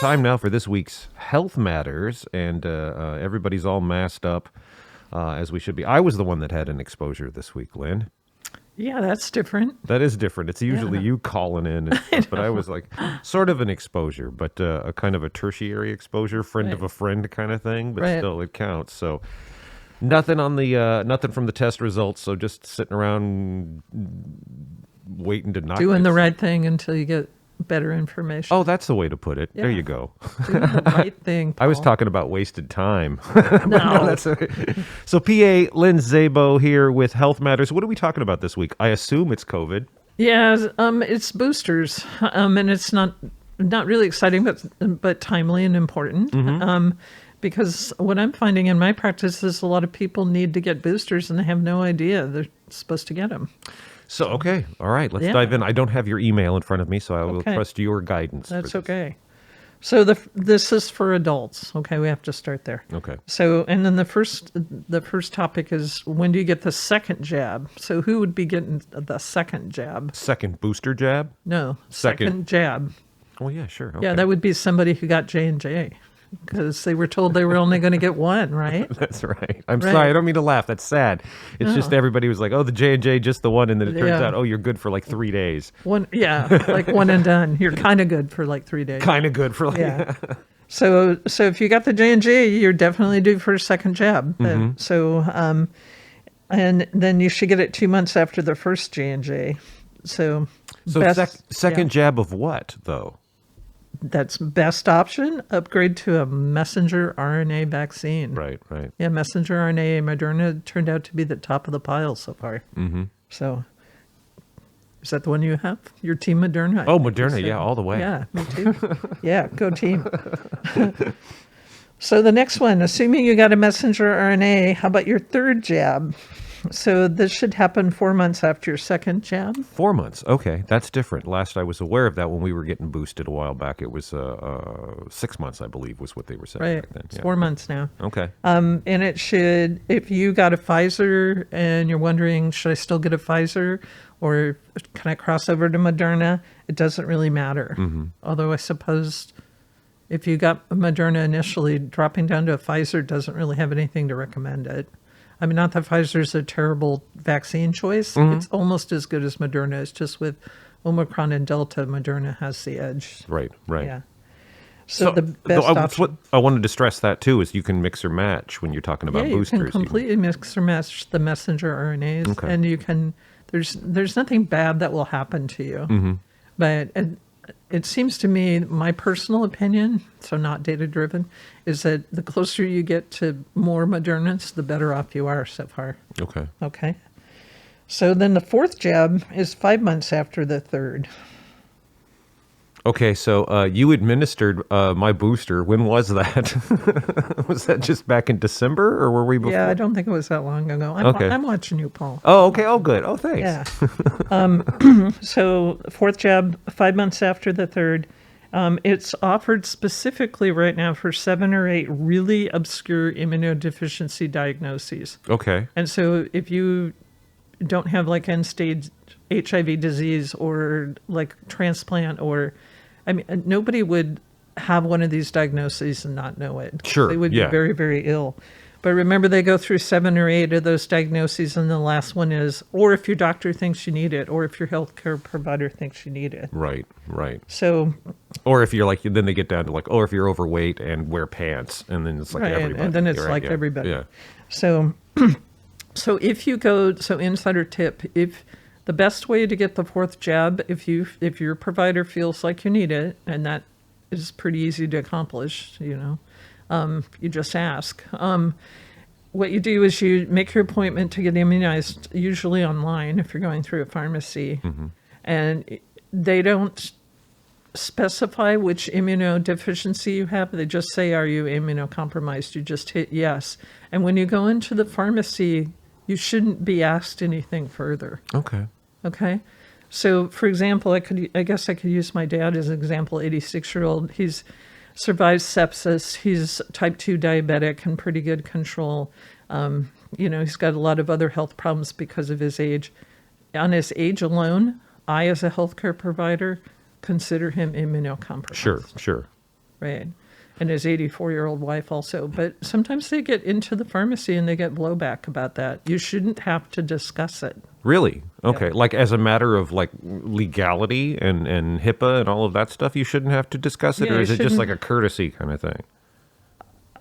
time now for this week's Health Matters, and everybody's all masked up as we should be. I was the one that had an exposure this week, Lynn. Yeah, that's different. That is different. It's usually you calling in, and stuff, but I was like sort of an exposure, but a kind of a tertiary exposure, friend of a friend kind of thing, but still it counts. So nothing on the nothing from the test results. So just sitting around waiting to not doing the right thing until you get better information. Oh, that's the way to put it. Yeah. There you go. Doing the right thing, Paul. I was talking about wasted time. No. That's okay. So PA Lynn Szabo here with Health Matters. What are we talking about this week? I assume it's COVID. Yeah, it's boosters, and it's not really exciting, but timely and important. Because what I'm finding in my practice is a lot of people need to get boosters and they have no idea they're supposed to get them. So, okay. All right. Let's dive in. I don't have your email in front of me, so I will trust your guidance. That's okay. So this is for adults. Okay. We have to start there. Okay. So, and then the first topic is, when do you get the second jab? So who would be getting the second jab? Second booster jab? No. Second jab. Oh, yeah, sure. Okay. Yeah, that would be somebody who got J&J. Because they were told they were only going to get one, right? That's right. I'm sorry. I don't mean to laugh. That's sad. It's just everybody was like, oh, the J&J, just the one. And then it turns out, oh, you're good for like 3 days. Like one and done. You're kind of good for like 3 days. Kind of good for like... Yeah. So if you got the J&J, you're definitely due for a second jab. And then you should get it 2 months after the first J&J. So second jab of what, though? That's best option. Upgrade to a messenger RNA vaccine. Right. Yeah, messenger RNA. Moderna turned out to be the top of the pile so far. So, is that the one you have? Your team Moderna? Oh, Moderna. Yeah, all the way. Yeah, me too. Yeah, go team. So the next one, assuming you got a messenger RNA, how about your third jab? So this should happen 4 months after your second jab. 4 months. Okay, that's different. Last I was aware of that when we were getting boosted a while back. It was 6 months, I believe, was what they were saying back then. It's 4 months now. Okay. And it should, if you got a Pfizer and you're wondering, should I still get a Pfizer or can I cross over to Moderna? It doesn't really matter. Although I suppose if you got Moderna initially, dropping down to a Pfizer doesn't really have anything to recommend it. I mean, not that Pfizer's a terrible vaccine choice. It's almost as good as Moderna. It's just with Omicron and Delta, Moderna has the edge. Right. Yeah. So the best option. What I wanted to stress that, too, is you can mix or match when you're talking about boosters. You can completely mix or match the messenger RNAs. And you can, there's nothing bad that will happen to you. But it seems to me, my personal opinion, so not data-driven, is that the closer you get to more Modernas, the better off you are so far. Okay. So then the fourth jab is 5 months after the third. Okay, so you administered my booster. When was that? Was that just back in December, or were we before? Yeah, I don't think it was that long ago. I'm watching you, Paul. Oh, okay. Oh, good. Oh, thanks. Yeah. So fourth jab, 5 months after the third. It's offered specifically right now for 7 or 8 really obscure immunodeficiency diagnoses. Okay. And so if you don't have like end-stage HIV disease or like transplant or... I mean, nobody would have one of these diagnoses and not know it. Sure, they would be very, very ill. But remember, they go through 7 or 8 of those diagnoses, and the last one is, or if your doctor thinks you need it, or if your healthcare provider thinks you need it. Right. So, or if you're like, then they get down to like, oh, if you're overweight and wear pants, and then it's like everybody. And then it's like everybody. Yeah. So if you go, insider tip, if the best way to get the fourth jab, if your provider feels like you need it, and that is pretty easy to accomplish, you just ask. What you do is you make your appointment to get immunized, usually online if you're going through a pharmacy, and they don't specify which immunodeficiency you have. They just say, are you immunocompromised? You just hit yes. And when you go into the pharmacy, you shouldn't be asked anything further. Okay. So, for example, I guess I could use my dad as an example. 86-year-old. He's survived sepsis. He's type 2 diabetic and pretty good control. He's got a lot of other health problems because of his age. On his age alone, I, as a healthcare provider, consider him immunocompromised. Sure. Right. And his 84-year-old wife also. But sometimes they get into the pharmacy and they get blowback about that. You shouldn't have to discuss it. Really? Okay. Yeah. Like as a matter of like legality and HIPAA and all of that stuff, you shouldn't have to discuss it, Yeah, or you is it just shouldn't. like a courtesy kind of thing?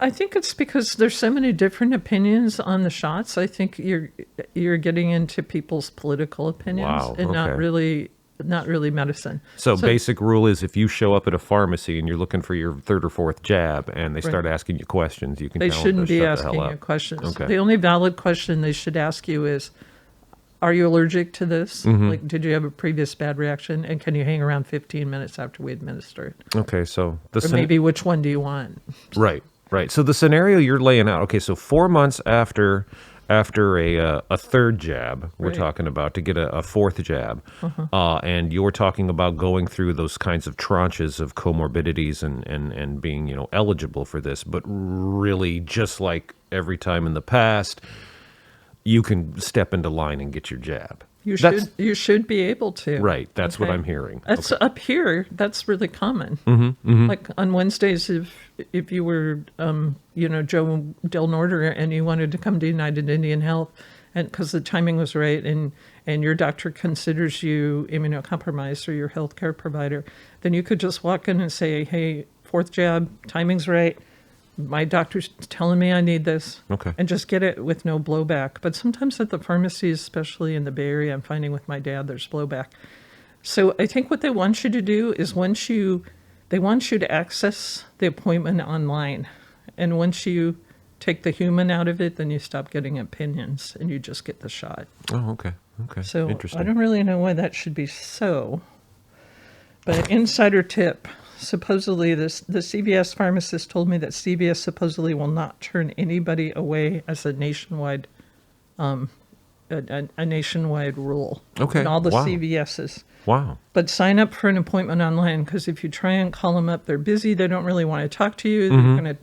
I think it's because there's so many different opinions on the shots. I think you're getting into people's political opinions Wow, and not okay. really medicine. So basic rule is if you show up at a pharmacy and you're looking for your third or fourth jab and they start asking you questions, you can They tell them shouldn't to be shut the hell asking up. you questions. Okay. The only valid question they should ask you is, are you allergic to this? Like, did you have a previous bad reaction? And can you hang around 15 minutes after we administer it? Okay, so Or maybe which one do you want? right. So the scenario you're laying out, okay, so 4 months after a third jab, we're Right. talking about to get a fourth jab, and you're talking about going through those kinds of tranches of comorbidities and being eligible for this, but really just like every time in the past, you can step into line and get your jab. You should be able to. Right. That's what Okay. I'm hearing. That's Okay. up here. That's really common. Mm-hmm. Like on Wednesdays, if you were, Joe Del Norte and you wanted to come to United Indian Health, and because the timing was right, and your doctor considers you immunocompromised or your healthcare provider, then you could just walk in and say, "Hey, fourth jab, timing's right. My doctor's telling me I need this." Okay. And just get it with no blowback. But sometimes at the pharmacies, especially in the Bay Area, I'm finding with my dad, there's blowback. So I think what they want you to do is they want you to access the appointment online. And once you take the human out of it, then you stop getting opinions and you just get the shot. Oh, okay. So Interesting. I don't really know why that should be so. But insider tip. Supposedly, the CVS pharmacist told me that CVS supposedly will not turn anybody away as a nationwide, a nationwide rule. Okay, In all the wow. CVSs. Wow. But sign up for an appointment online, because if you try and call them up, they're busy. They don't really want to talk to you. Mm-hmm. They're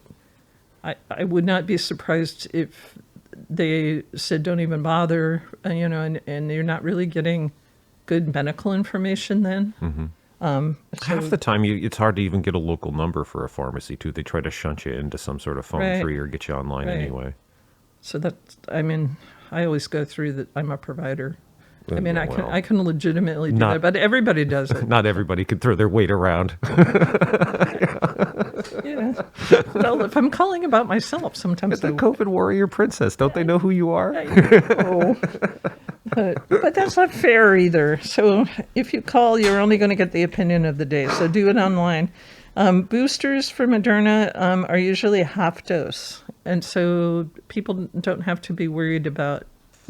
gonna. I would not be surprised if they said don't even bother. And you're not really getting good medical information then. Mm-hmm. So- Half the time, it's hard to even get a local number for a pharmacy, too. They try to shunt you into some sort of phone Right. tree or get you online Right. anyway. So I always go through that. I'm a provider. Well, I can legitimately do not- that, but everybody does it. Not everybody can throw their weight around. Well, if I'm calling about myself, sometimes The COVID warrior princess. Don't they know who you are? But that's not fair either. So if you call, you're only going to get the opinion of the day. So do it online. Boosters for Moderna are usually a half dose. And so people don't have to be worried about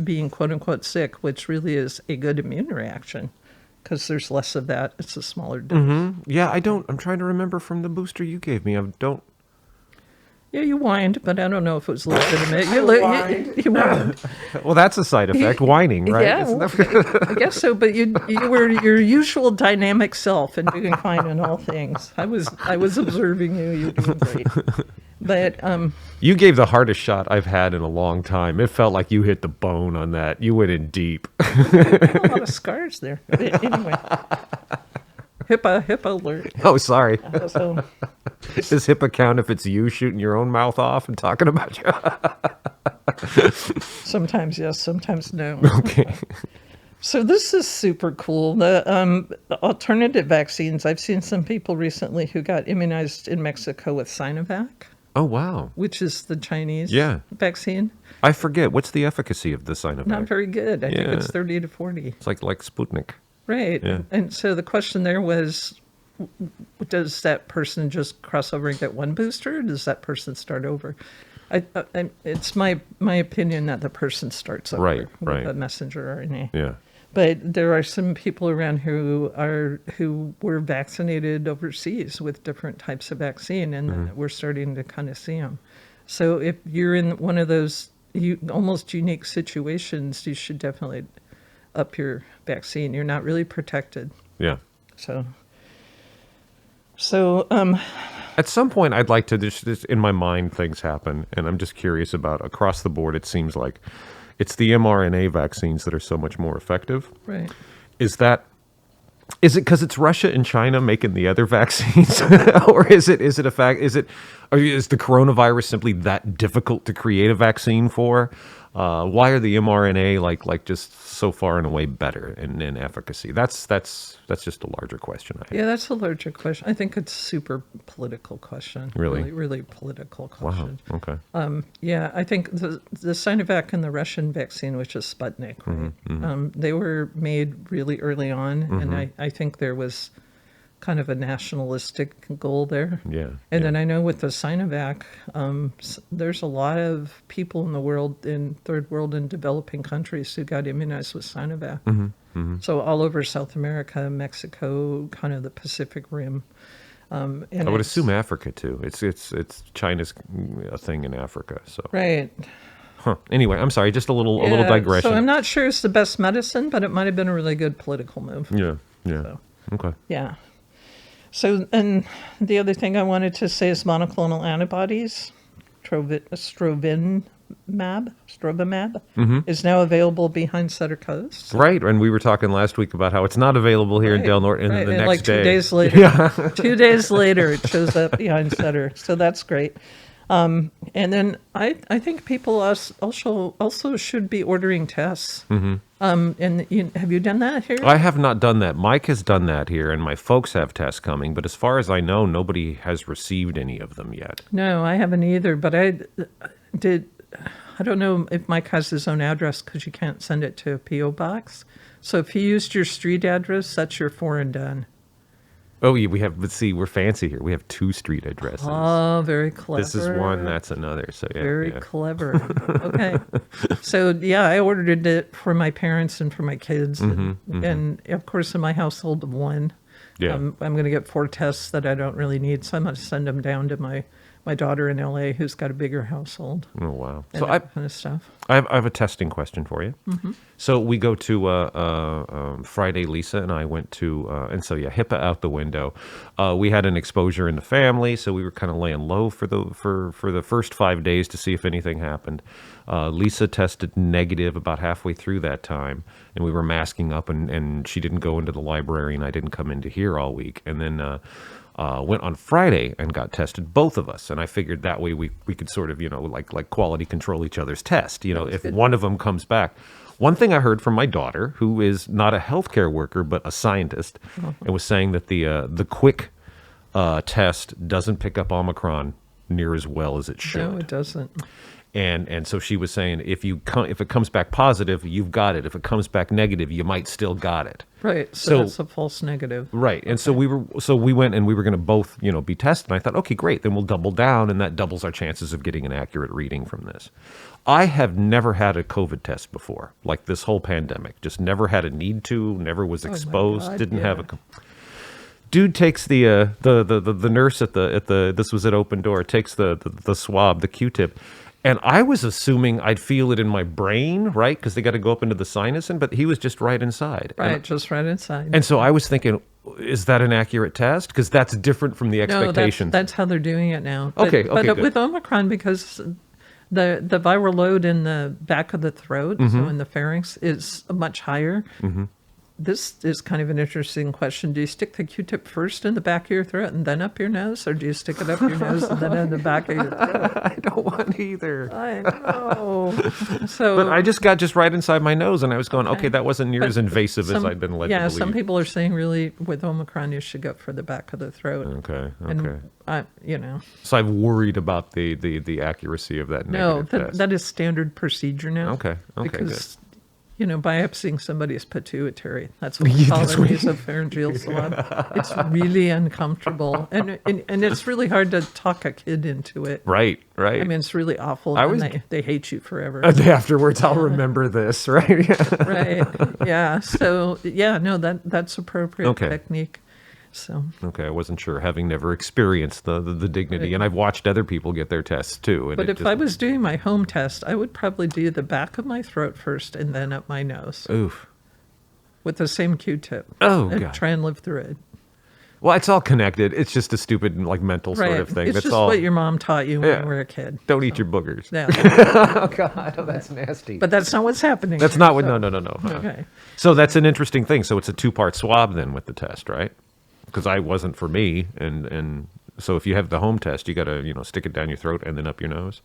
being quote unquote sick, which really is a good immune reaction because there's less of that. It's a smaller dose. Mm-hmm. Yeah, I'm trying to remember from the booster you gave me. Yeah, you whined, but I don't know if it was legitimate. You whined. Well, that's a side effect. Whining, right? Yeah, Isn't well, that- I guess so. But you were your usual dynamic self and doing fine in all things. I was observing you. You were doing great. But You gave the hardest shot I've had in a long time. It felt like you hit the bone on that. You went in deep. a lot of scars there. But anyway, HIPAA alert. Oh, sorry. So Does HIPAA count if it's you shooting your own mouth off and talking about you? sometimes yes, sometimes no. Okay. So this is super cool. The alternative vaccines. I've seen some people recently who got immunized in Mexico with Sinovac, Oh, wow. which is the Chinese Yeah. vaccine. I forget. What's the efficacy of the Sinovac? Not very good. I think Yeah. it's 30 to 40. It's like Sputnik. Right. Yeah. And so the question there was, does that person just cross over and get one booster, or does that person start over? It's my opinion that the person starts over Right, with right. the messenger RNA. Yeah. But there are some people around who were vaccinated overseas with different types of vaccine, and we're starting to kind of see them. So if you're in one of those almost unique situations, you should definitely up your vaccine. You're not really protected. Yeah. So At some point, I'd like to just in my mind, things happen, and I'm just curious about across the board. It seems like it's the mRNA vaccines that are so much more effective. right. Is that Is it because it's Russia and China making the other vaccines, or is it a fact? Is the coronavirus simply that difficult to create a vaccine for? Why are the mRNA like just so far and away better in efficacy? That's just a larger question. Yeah, that's a larger question. I think it's super political question. Really? Really political question. Wow. Okay. Yeah, I think the Sinovac and the Russian vaccine, which is Sputnik, right? They were made really early on, and I think there was kind of a nationalistic goal there. Yeah. And then I know with the Sinovac, there's a lot of people in the world, in third world and developing countries, who got immunized with Sinovac. So all over South America, Mexico, kind of the Pacific Rim. And I would assume Africa too. It's China's a thing in Africa. So right. Huh. Anyway, I'm sorry. Just a little digression. So I'm not sure it's the best medicine, but it might have been a really good political move. Yeah. So, Okay. yeah. So, and the other thing I wanted to say is monoclonal antibodies, strovimab, is now available behind Sutter Coast. Right, and we were talking last week about how it's not available here in Del Norte, and then the next like 2 day. days later, 2 days later, it shows up behind Sutter. So that's great. And then I think people also should be ordering tests. And have you done that here? I have not done that. Mike has done that here, and my folks have tests coming. But as far as I know, nobody has received any of them yet. No, I haven't either. But I don't know if Mike has his own address because you can't send it to a P.O. box. So if he used your street address, that's your foreign done. Oh, yeah, we have, let's see, we're fancy here. We have 2 street addresses. Oh, very clever. This is one, that's another. So yeah. Very clever. Okay. So yeah, I ordered it for my parents and for my kids. And of course, in my household of 1, I'm going to get 4 tests that I don't really need. So I'm going to send them down to my daughter in LA who's got a bigger household. Oh, wow. So that kind of stuff. I have a testing question for you. So we go to Friday. Lisa and I went to, and so yeah, HIPAA out the window. We had an exposure in the family, so we were kind of laying low for the first 5 days to see if anything happened. Lisa tested negative about halfway through that time, and we were masking up, and she didn't go into the library, and I didn't come into here all week, and then. Went on Friday and got tested, both of us. And I figured that way we could sort of, like quality control each other's test. If one of them comes back. One thing I heard from my daughter, who is not a healthcare worker, but a scientist, and was saying that the quick test doesn't pick up Omicron near as well as it should. No, it doesn't. And so she was saying, if it comes back positive, you've got it. If it comes back negative, you might still got it. Right. So that's a false negative. Right. And so we went and we were going to both, be tested. And I thought, okay, great. Then we'll double down, and that doubles our chances of getting an accurate reading from this. I have never had a COVID test before, like this whole pandemic. Just never had a need to. Never was exposed. Didn't have a. Dude takes the nurse at the this was at Open Door, takes the swab, the Q-tip. And I was assuming I'd feel it in my brain, right? Because they got to go up into the sinus, but he was just right inside. Right, just right inside. And so I was thinking, is that an accurate test? Because that's different from the expectations. No, that's how they're doing it now. But good. With Omicron, because the viral load in the back of the throat, so in the pharynx, is much higher. This is kind of an interesting question. Do you stick the Q-tip first in the back of your throat and then up your nose? Or do you stick it up your nose and then in the back of your throat? I don't want either. I know. But I just got right inside my nose, and I was going, okay, that wasn't near as invasive as I'd been led to believe. Yeah, some people are saying really with Omicron, you should go for the back of the throat. Okay. And, So I've worried about the accuracy of that negative test. That is standard procedure now. Okay, because, biopsying somebody's pituitary. That's what we call it. Use a pharyngeal swab. It's really uncomfortable. And it's really hard to talk a kid into it. Right. I mean, it's really awful. They hate you forever. Afterwards, I'll remember this, right? Right. Yeah. So, that's appropriate technique. So. Okay, I wasn't sure, having never experienced the dignity, and I've watched other people get their tests too. But if I was doing my home test, I would probably do the back of my throat first and then up my nose. Oof. With the same Q-tip. Oh, and God. try and live through it. Well, it's all connected. It's just a stupid, like, mental sort of thing. It's That's just all. what your mom taught you when you were a kid. Don't eat your boogers. Yeah. Oh, God. Oh, that's nasty. But that's not what's happening. That's not what. No. Okay. So that's an interesting thing. So it's a 2-part swab then with the test, right? Because I wasn't for me, and so if you have the home test, you got to stick it down your throat and then up your nose.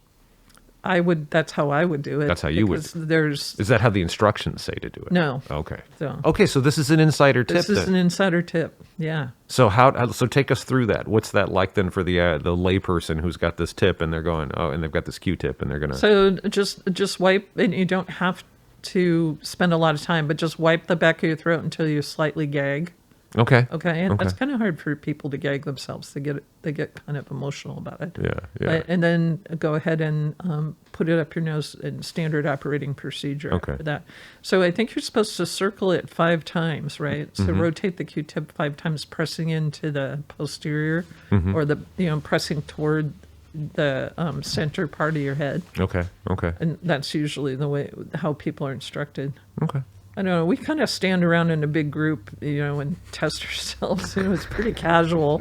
That's how I would do it. That's how you would. There's Is that how the instructions say to do it? no. Okay. So Okay, so this is an insider tip. this is then. an insider tip. Yeah. So so take us through that. What's that like then for the layperson who's got this tip and they're going, oh, and they've got this Q-tip and they're gonna. So just wipe, and you don't have to spend a lot of time, but just wipe the back of your throat until you slightly gag. Okay. Okay, and Okay. that's kind of hard for people to gag themselves. They get kind of emotional about it. Yeah. Yeah. And then go ahead and put it up your nose in standard operating procedure Okay. for that. So I think you're supposed to circle it 5 times, right? So rotate the Q-tip 5 times, pressing into the posterior or the pressing toward the center part of your head, Okay. Okay. and that's usually the way how people are instructed. Okay. I don't know. We kind of stand around in a big group, and test ourselves. It's pretty casual.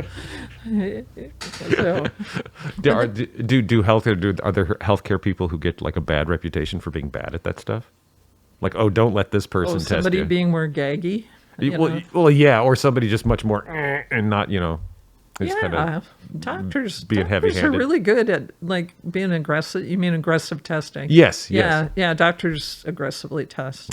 So, Do are there healthcare people who get like a bad reputation for being bad at that stuff? Like, oh, don't let this person test somebody you. being more gaggy. you know? Well, yeah, or somebody just much more and not, just kind Yeah, of doctors being are heavy-handed. really good at like being aggressive. You mean aggressive testing? Yes, Yeah, yes. yeah. Doctors aggressively test.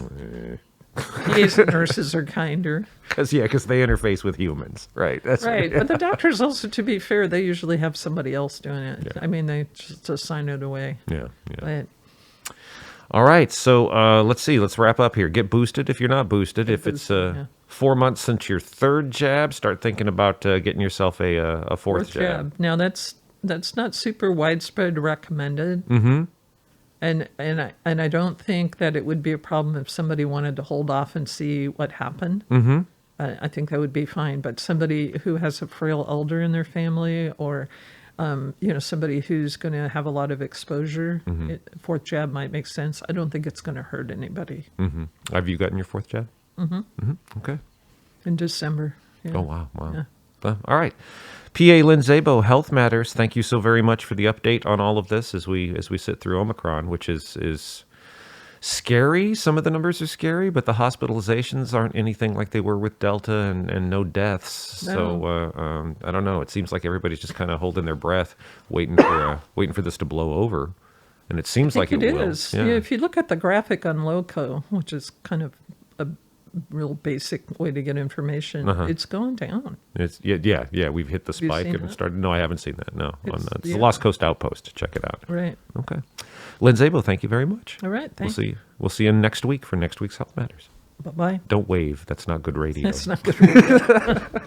PAs and nurses are kinder. Because they interface with humans, right? That's Right, but the doctors also, to be fair, they usually have somebody else doing it. Yeah. I mean, they just assign it away. Yeah. But All right, so let's see. Let's wrap up here. Get boosted if you're not boosted. If it's boosted, yeah. 4 months since your 3rd jab, start thinking about getting yourself a 4th jab. Now that's not super widespread recommended. Mm-hmm. And I don't think that it would be a problem if somebody wanted to hold off and see what happened. Mm-hmm. I think that would be fine. But somebody who has a frail elder in their family, or somebody who's going to have a lot of exposure, 4th jab might make sense. I don't think it's going to hurt anybody. Mm-hmm. Have you gotten your 4th jab? Mm-hmm. Okay. In December. Yeah. Oh, wow. Yeah. All right. PA Lynn Szabo, Health Matters. Thank you so very much for the update on all of this as we sit through Omicron, which is scary. Some of the numbers are scary, but the hospitalizations aren't anything like they were with Delta, and no deaths. No. So I don't know. It seems like everybody's just kind of holding their breath, waiting for this to blow over, and it seems like it will. Is. Yeah. If you look at the graphic on LOCO, which is kind of a real basic way to get information, it's going down. It's yeah. We've hit the spike seen and that? started. No, I haven't seen that. No, it's yeah. the Lost Coast Outpost. Check it out. Right. Okay, Lynn Szabo, thank you very much. All right. Thanks. We'll see you next week for next week's Health Matters. Bye-bye. Don't wave. That's not good radio. That's not good.